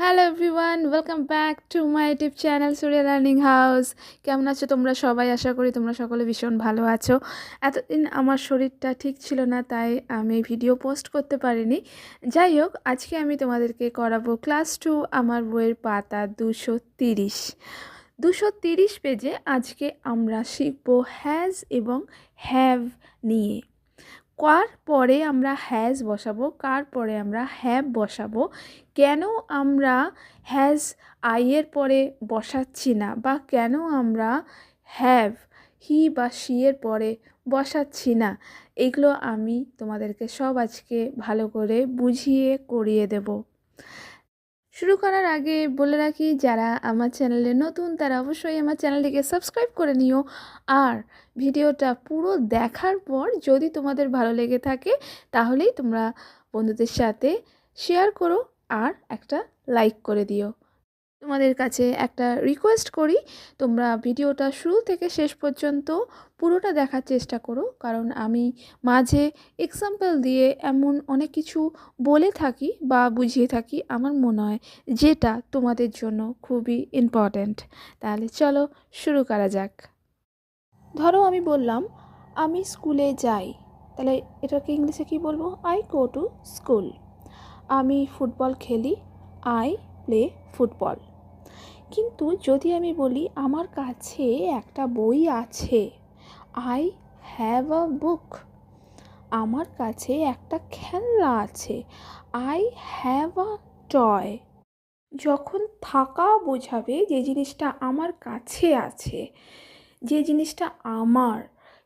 Hello everyone, welcome back to my YouTube channel Suriya learning house. কেমন আছো তোমরা সবাই? আশা করি তোমরা সকলে ভীষণ ভালো আছো। এতদিন আমার শরীরটা ঠিক ছিল না, তাই আমি ভিডিও পোস্ট করতে পারিনি। যাই হোক, আজকে আমি তোমাদেরকে করাবো ক্লাস 2 আমার বইয়ের পাতা 230 পেজে। আজকে আমরা শিখবো হ্যাজ এবং হ্যাভ নিয়ে। কার পরে আমরা হ্যাজ বসাবো, কার পরে আমরা হ্যাভ বসাবো, কেন আমরা হ্যাজ আইয়ের পরে বসাচ্ছি না, বা কেন আমরা হ্যাভ হি বা শি এর পরে বসাচ্ছি না, এগুলো আমি তোমাদেরকে সব আজকে ভালো করে বুঝিয়ে করিয়ে দেব। শুরু করার আগে বলে রাখি, যারা আমার চ্যানেলে নতুন তারা অবশ্যই আমার চ্যানেলটিকে সাবস্ক্রাইব করে নিও। আর ভিডিওটা পুরো দেখার পর যদি তোমাদের ভালো লেগে থাকে তাহলেই তোমরা বন্ধুদের সাথে শেয়ার করো আর একটা লাইক করে দিও। তোমাদের কাছে একটা রিকোয়েস্ট করি, তোমরা ভিডিওটা শুরু থেকে শেষ পর্যন্ত পুরোটা দেখার চেষ্টা করো, কারণ আমি মাঝে এক্সাম্পল দিয়ে এমন অনেক কিছু বলে থাকি বা বুঝিয়ে থাকি আমার মনে হয় যেটা তোমাদের জন্য খুবই ইম্পর্ট্যান্ট। তাহলে চলো শুরু করা যাক। ধরো আমি বললাম আমি স্কুলে যাই, তাহলে এটাকে ইংলিশে কী বলবো? I go to school. আমি ফুটবল খেলি, আই প্লে ফুটবল। কিন্তু যদি আমি বলি আমার কাছে একটা বই আছে, আই হ্যাভ আ বুক। আমার কাছে একটা খেলনা আছে, আই হ্যাভ আ টয়। যখন থাকা বোঝাবে যে জিনিসটা আমার কাছে আছে, যে জিনিসটা আমার,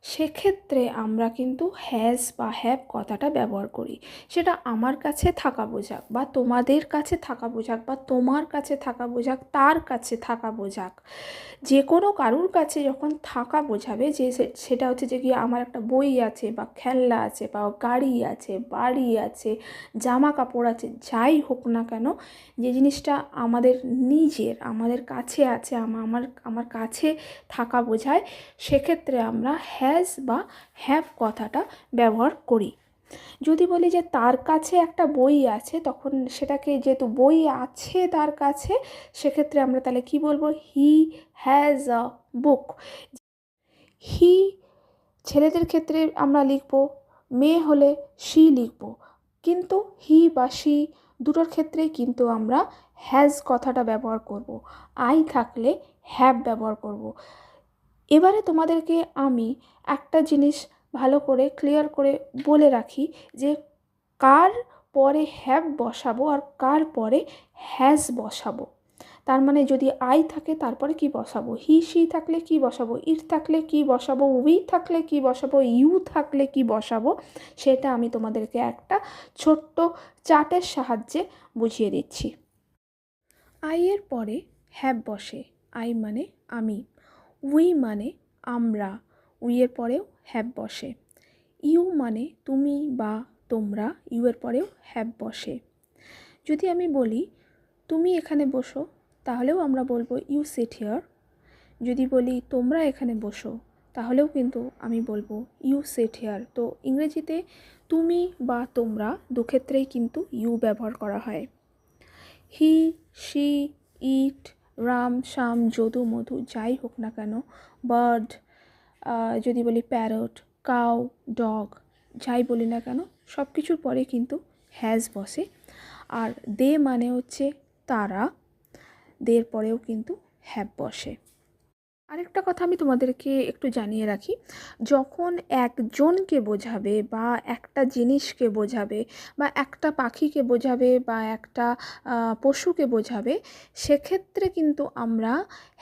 সেক্ষেত্রে আমরা কিন্তু হ্যাজ বা হ্যাভ কথাটা ব্যবহার করি। সেটা আমার কাছে থাকা বোঝাক, বা তোমাদের কাছে থাকা বোঝাক, বা তোমার কাছে থাকা বোঝাক, তার কাছে থাকা বোঝাক, যে কোনো কারুর কাছে যখন থাকা বোঝাবে, যে সেটা হচ্ছে যে কি আমার একটা বই আছে, বা খেলনা আছে, বা গাড়ি আছে, বাড়ি আছে, জামা কাপড় আছে, যাই হোক না কেন, যে জিনিসটা আমাদের নিজের, আমাদের কাছে আছে, আমার আমার কাছে থাকা বোঝায়, সেক্ষেত্রে আমরা হ্যাজ বা হ্যাভ কথাটা ব্যবহার করি। যদি বলি যে তার কাছে একটা বই আছে, তখন সেটাকে, যেহেতু বই আছে তার কাছে, সেক্ষেত্রে আমরা তাহলে কি বলবো? হি হ্যাজ আ বুক। হি ছেলেদের ক্ষেত্রে আমরা লিখব, মেয়ে হলে শি লিখব, কিন্তু হি বা শি দুটোর ক্ষেত্রেই কিন্তু আমরা হ্যাজ কথাটা ব্যবহার করব। আই থাকলে হ্যাভ ব্যবহার করব। এবারে তোমাদেরকে আমি একটা জিনিস ভালো করে ক্লিয়ার করে বলে রাখি, যে কার পরে হ্যাভ বসাবো আর কার পরে হ্যাজ বসাবো। তার মানে যদি আই থাকে তারপরে কি বসাবো, হি শি থাকলে কি বসাবো, ইট থাকলে কি বসাবো, উই থাকলে কি বসাবো, ইউ থাকলে কি বসাবো, সেটা আমি তোমাদেরকে একটা ছোট্ট চার্টের সাহায্যে বুঝিয়ে দিচ্ছি। আই এর পরে হ্যাভ বসে, আই মানে আমি, উই মানে আমরা, উই এর পরেও হ্যাভ বসে। ইউ মানে তুমি বা তোমরা, ইউ এর পরেও হ্যাভ বসে। যদি আমি বলি তুমি এখানে বসো, তাহলেও আমরা বলবো ইউ সিট হিয়ার। যদি বলি তোমরা এখানে বসো, তাহলেও কিন্তু আমি বলবো ইউ সিট হিয়ার। তো ইংরেজিতে তুমি বা তোমরা দুক্ষেত্রেই কিন্তু ইউ ব্যবহার করা হয়। হি শি ইট রাম শাম যদু মধু, যাই হোক না কেন, বার্ড, যদি বলি প্যারট, কাউ, ডগ, যাই বলি না কেন, সব কিছুর পরে কিন্তু হ্যাজ বসে। আর দে মানে হচ্ছে তারা, দের পরেও কিন্তু হ্যাভ বসে। আরেকটা কথা আমি তোমাদেরকে একটু জানিয়ে রাখি, যখন একজনকে বোঝাবে, বা একটা জিনিসকে বোঝাবে, বা একটা পাখিকে বোঝাবে, বা একটা পশুকে বোঝাবে, সেক্ষেত্রে কিন্তু আমরা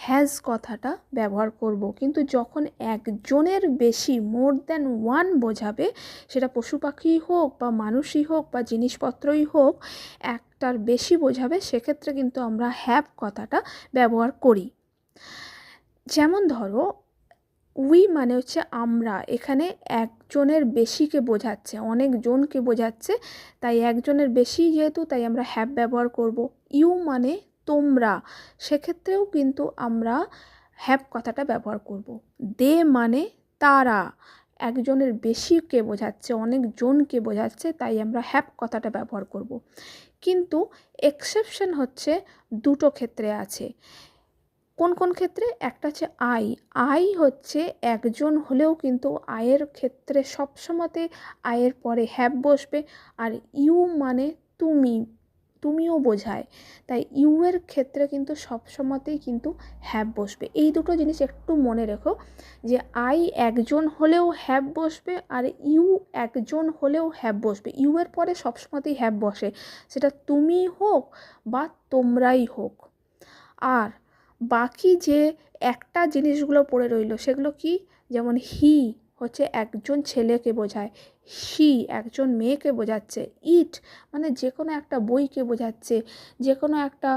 হ্যাজ কথাটা ব্যবহার করব। কিন্তু যখন একজনের বেশি, মোর দ্যান ওয়ান বোঝাবে, সেটা পশু পাখিই হোক বা মানুষই হোক বা জিনিসপত্রই হোক, একটার বেশি বোঝাবে, সেক্ষেত্রে কিন্তু আমরা হ্যাভ কথাটা ব্যবহার করি। যেমন ধরো উই মানে হচ্ছে আমরা, এখানে একজনের বেশিকে বোঝাচ্ছে, অনেকজনকে বোঝাচ্ছে, তাই একজনের বেশি যেহেতু, তাই আমরা হ্যাভ ব্যবহার করব। ইউ মানে তোমরা, সেক্ষেত্রেও কিন্তু আমরা হ্যাভ কথাটা ব্যবহার করব। দে মানে তারা, একজনের বেশিকে বোঝাচ্ছে, অনেকজনকে বোঝাচ্ছে, তাই আমরা হ্যাভ কথাটা ব্যবহার করব। কিন্তু এক্সেপশন হচ্ছে দুটো ক্ষেত্রে আছে। কোন কোন ক্ষেত্রে? একটা হচ্ছে আই হচ্ছে একজন হলেও কিন্তু আয়ের ক্ষেত্রে সবসময়তে আয়ের পরে হ্যাভ বসবে, আর ইউ মানে তুমিও বোঝায়, তাই ইউ এর ক্ষেত্রে কিন্তু সবসময়তেই কিন্তু হ্যাভ বসবে। এই দুটো জিনিস একটু মনে রেখো, যে আই একজন হলেও হ্যাভ বসবে আর ইউ একজন হলেও হ্যাভ বসবে। ইউ এর পরে সবসময়তেই হ্যাভ বসে, সেটা তুমি হোক বা তোমরাই হোক। আর বাকি যে একটা জিনিসগুলো পড়ে রইল সেগুলো কি? যেমন হি হচ্ছে একজন ছেলেকে বোঝায়, শি একজন মেয়েকে বোঝাচ্ছে, ইট মানে যে কোনো একটা বইকে বোঝাচ্ছে, যে কোনো একটা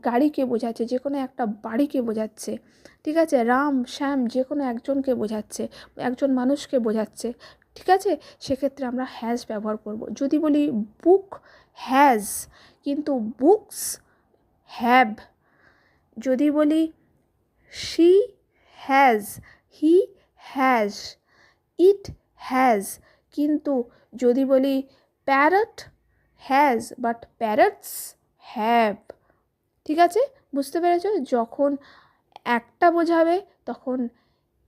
গাড়িকে বোঝাচ্ছে, যে কোনো একটা বাড়িকে বোঝাচ্ছে, ঠিক আছে? রাম শ্যাম যে কোনো একজনকে বোঝাচ্ছে, একজন মানুষকে বোঝাচ্ছে, ঠিক আছে? সেক্ষেত্রে আমরা হ্যাজ ব্যবহার করব। যদি বলি বুক হ্যাজ, কিন্তু বুকস হ্যাভ। যদি বলি she has, he has, it has, কিন্তু যদি বলি parrot has but parrots have, ঠিক আছে? বুঝতে পেরেছো? যখন একটা বোঝাবে তখন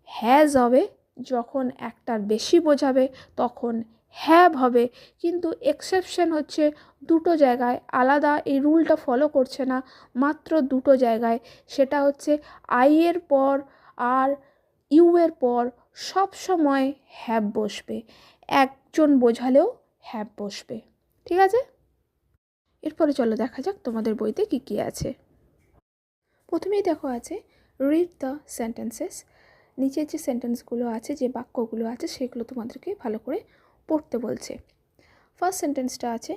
হ্যাজ হবে, যখন একটার বেশি বোঝাবে তখন হ্যাভ হবে। কিন্তু এক্সেপশন হচ্ছে দুটো জায়গায় আলাদা, এই রুলটা ফলো করছে না, মাত্র দুটো জায়গায়। সেটা হচ্ছে আই এর পর আর ইউ এর পর সব সময় হ্যাভ বসবে, একজন বোঝালেও হ্যাভ বসবে, ঠিক আছে? এরপরে চলো দেখা যাক তোমাদের বইতে কী কী আছে। প্রথমেই দেখো আছে রিড দ্য সেন্টেন্সেস। নিচের যে সেন্টেন্সগুলো আছে, যে বাক্যগুলো আছে, সেগুলো তোমাদেরকে ভালো করে পড়তে বলছে। ফার্স্ট সেন্টেন্সটা আছে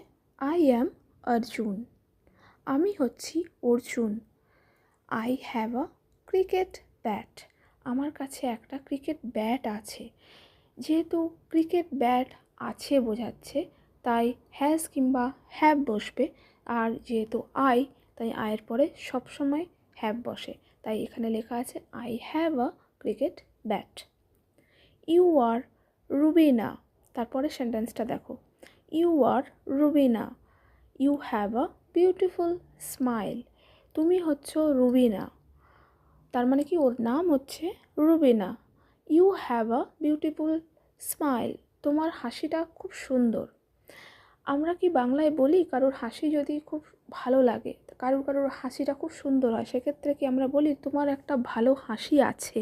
আই অ্যাম অর্জুন, আমি হচ্ছি Arjun. I have a cricket bat, আমার কাছে একটা ক্রিকেট ব্যাট আছে। যেহেতু ক্রিকেট ব্যাট আছে বোঝাচ্ছে, তাই হ্যাজ কিংবা হ্যাভ বসবে। আর যেহেতু তাই আয়ের পরে সবসময় হ্যাভ বসে, তাই এখানে লেখা আছে I have a cricket bat. You are Rubina, তারপরে সেন্টেন্সটা দেখো, you are Rubina, you have a beautiful smile, তুমি হচ্ছ রুবিনা, তার মানে কি ওর নাম হচ্ছে Rubina. You have a beautiful smile, তোমার হাসিটা খুব সুন্দর। আমরা কি বাংলায় বলি কারোর হাসি যদি খুব ভালো লাগে, কারোর হাসিটা খুব সুন্দর হয়, সেক্ষেত্রে কি আমরা বলি তোমার একটা ভালো হাসি আছে?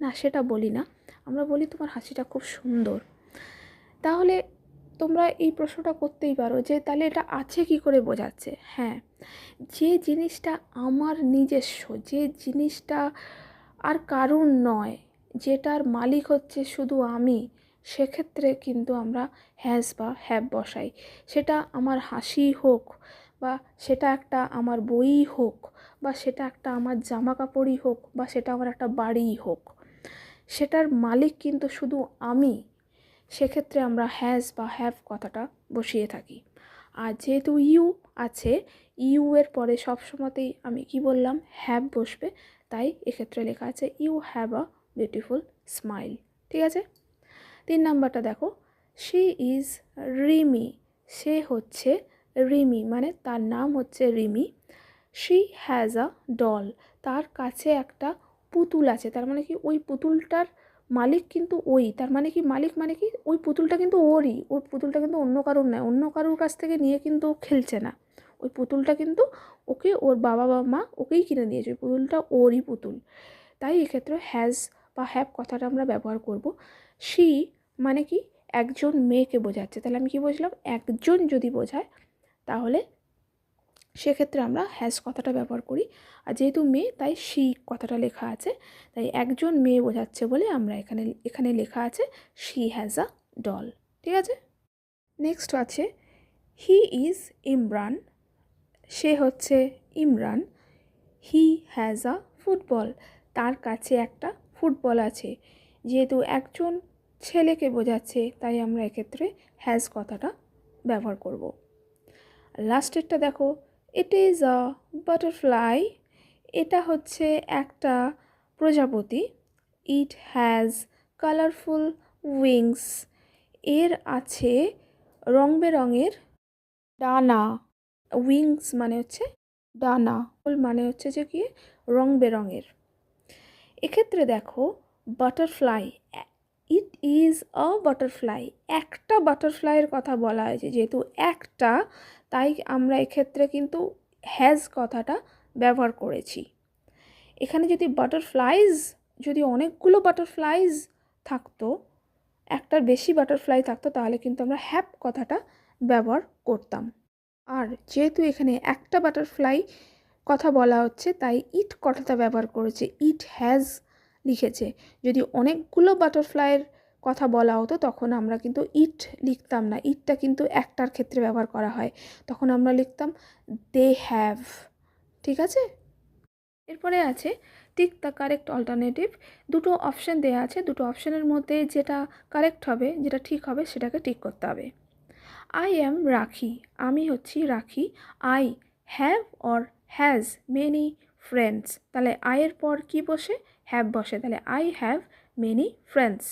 না, সেটা বলি না, আমরা বলি তোমার হাসিটা খুব সুন্দর। তাহলে তোমরা এই প্রশ্নটা করতেই পারো যে তাহলে এটা আছে কি করে বোঝাচ্ছে? হ্যাঁ, যে জিনিসটা আমার নিজস্ব, যে জিনিসটা আর কারণ নয়, যেটার মালিক হচ্ছে শুধু আমি, সেক্ষেত্রে কিন্তু আমরা হ্যাজ বা হ্যাভ বসাই। সেটা আমার হাসি হোক, বা সেটা একটা আমার বই হোক, বা সেটা একটা আমার জামা কাপড়ই হোক, বা সেটা আমার একটা বাড়িই হোক, সেটার মালিক কিন্তু শুধু আমি। সেক্ষেত্রে আমরা হ্যাজ বা হ্যাভ কথাটা বসিয়ে থাকি। আর যেহেতু ইউ আছে, ইউ এর পরে সবসময়তেই আমি কি বললাম? হ্যাভ বসবে, তাই এক্ষেত্রে লেখা আছে you have a beautiful smile, ঠিক আছে? 3 নাম্বারটা দেখো, শি ইজ রিমি, সে হচ্ছে রিমি, মানে তার নাম হচ্ছে Rimi. She has a doll, তার কাছে একটা পুতুল আছে, তার মানে কি ওই পুতুলটার মালিক কিন্তু ওই, তার মানে কি মালিক মানে কি ওই পুতুলটা কিন্তু ওরই, ওই পুতুলটা কিন্তু অন্য কারোর নয়, অন্য কারোর কাছ থেকে নিয়ে কিন্তু ও খেলছে না। ওই পুতুলটা কিন্তু ওকে ওর বাবা বা মা ওকেই কিনে দিয়েছে, ওই পুতুলটা ওরই পুতুল। তাই এক্ষেত্রে হ্যাজ বা হ্যাভ কথাটা আমরা ব্যবহার করব। শি মানে কি একজন মেয়েকে বোঝাচ্ছে, তাহলে আমি কি বুঝলাম? একজন যদি বোঝায় তাহলে সেক্ষেত্রে আমরা হ্যাজ কথাটা ব্যবহার করি। আর যেহেতু মেয়ে তাই শি কথাটা লেখা আছে, তাই একজন মেয়ে বোঝাচ্ছে বলে আমরা এখানে লেখা আছে শি হ্যাজ আ ডল, ঠিক আছে? নেক্সট আছে হি ইজ ইমরান, সে হচ্ছে Imran. He has a football, তার কাছে একটা ফুটবল আছে। যেহেতু একজন ছেলেকে বোঝাচ্ছে, তাই আমরা এক্ষেত্রে হ্যাজ কথাটা ব্যবহার করব। লাস্টেরটা দেখো, ইট ইজ আ বাটারফ্লাই, এটা হচ্ছে একটা প্রজাপতি। ইট হ্যাজ কালারফুল উইংস, এর আছে রং বেরঙের ডানা। উইংস মানে হচ্ছে ডানা, মানে হচ্ছে যে কি রং বেরঙের। এক্ষেত্রে দেখো butterfly, it is a butterfly, একটা বাটারফ্লাইয়ের কথা বলা হয়েছে, যেহেতু একটা তাই আমরা এক্ষেত্রে কিন্তু হ্যাজ কথাটা ব্যবহার করেছি। এখানে যদি বাটারফ্লাইজ, যদি অনেকগুলো বাটারফ্লাইজ থাকতো, একটার বেশি বাটারফ্লাই থাকতো, তাহলে কিন্তু আমরা হ্যাভ কথাটা ব্যবহার করতাম। আর যেহেতু এখানে একটা বাটারফ্লাই কথা বলা হচ্ছে, তাই ইট কথাটা ব্যবহার করেছে, ইট হ্যাজ লিখেছে। যদি অনেকগুলো বাটারফ্লাইয়ের কথা বলা হতো তখন আমরা কিন্তু ইট লিখতাম না, ইটটা কিন্তু একটার ক্ষেত্রে ব্যবহার করা হয়, তখন আমরা লিখতাম দে হ্যাভ। ঠিক আছে, এরপরে আছে টিক দ্য কারেক্ট অল্টারনেটিভ। দুটো অপশান দেওয়া আছে, দুটো অপশানের মধ্যে যেটা কারেক্ট হবে, যেটা ঠিক হবে সেটাকে টিক করতে হবে। আই অ্যাম রাখি, আমি হচ্ছি রাখি। I have or has many friends, তাহলে আয়ের পর কি বসে, হ্যাভ বসে, তাহলে আই হ্যাভ মেনি ফ্রেন্ডস।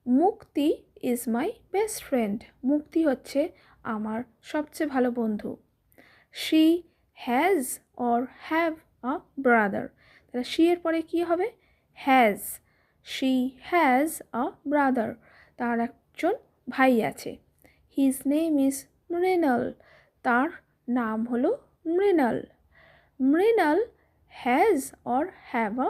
মুক্তি ইজ মাই বেস্ট ফ্রেন্ড, মুক্তি হচ্ছে আমার সবচেয়ে ভালো বন্ধু। She has or have a brother, তাহলে শি এর পরে কি হবে, has. She has a brother, তার একজন ভাই আছে। হিজ নেম ইজ মৃণাল, তার নাম হলো Mrinal. Mrinal has or have a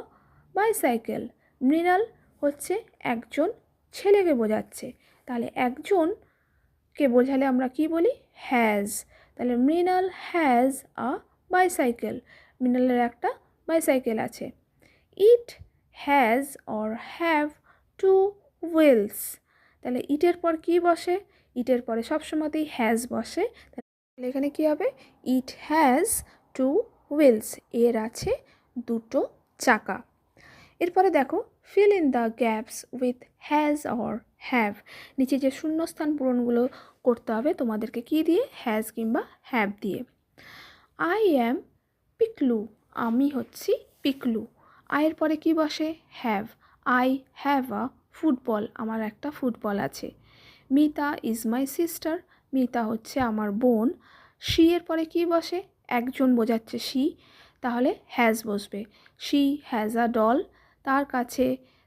bicycle, Mrinal হচ্ছে একজন ছেলেকে বোঝাচ্ছে, তাহলে একজনকে বোঝালে আমরা কি বলি, হ্যাজ। তাহলে মৃণাল হ্যাজ আ বাইসাইকেল, মৃণালের একটা বাইসাইকেল আছে। It has or have two wheels, তাহলে ইটের পর কি বসে, ইটের পরে সবসময়তেই হ্যাজ বসে, তাহলে এখানে কি হবে, ইট হ্যাজ টু হুইলস, এর আছে দুটো চাকা। এরপরে দেখো fill in the gaps with has or have, নিচে যে শূন্যস্থান পূরণগুলো করতে হবে তোমাদেরকে কি দিয়ে, হ্যাজ কিংবা হ্যাভ দিয়ে। আই অ্যাম পিকলু, আমি হচ্ছি পিকলু, আয়ের পরে কি বসে, have. I have a football, আমার একটা ফুটবল আছে। Mita is my sister, Mita হচ্ছে আমার বোন। শি এর পরে কি বসে, একজন বোঝাচ্ছে শি, তাহলে হ্যাজ বসবে। শি হ্যাজ আ ডল,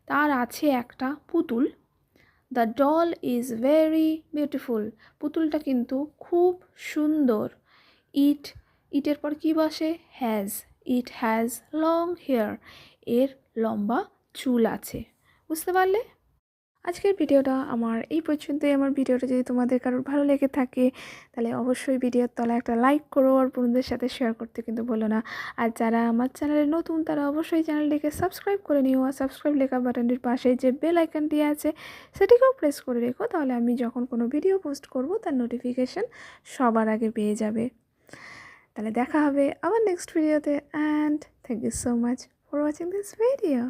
তার আছে একটা পুতুল। The doll is very beautiful, পুতুলটা কিন্তু খুব সুন্দর। ইটের পর কি বসে, has. It has long hair, এর লম্বা চুল আছে। বুঝতে পারলে? আজকের ভিডিওটা আমার এই পর্যন্তই। আমার ভিডিওটা যদি তোমাদের কারোর ভালো লেগে থাকে তাহলে অবশ্যই ভিডিওর তলায় একটা লাইক করো, আর বন্ধুদের সাথে শেয়ার করতে কিন্তু বলো না। আর যারা আমার চ্যানেলে নতুন তারা অবশ্যই চ্যানেলটিকে সাবস্ক্রাইব করে নিও, আর সাবস্ক্রাইব লেখা বাটনটির পাশে যে বেল আইকনটি আছে সেটিকেও প্রেস করে রেখো, তাহলে আমি যখন কোনো ভিডিও পোস্ট করব তার নোটিফিকেশান সবার আগে পেয়ে যাবে। তাহলে দেখা হবে আবার নেক্সট ভিডিওতে, and thank you so much for watching this video.